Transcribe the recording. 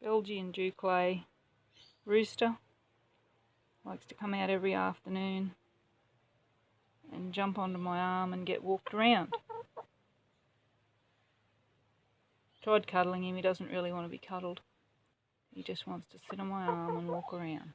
Belgian D'uccle Rooster. Likes to come out every afternoon and jump onto my arm and get walked around. Tried cuddling him, he doesn't really want to be cuddled. He just wants to sit on my arm and walk around.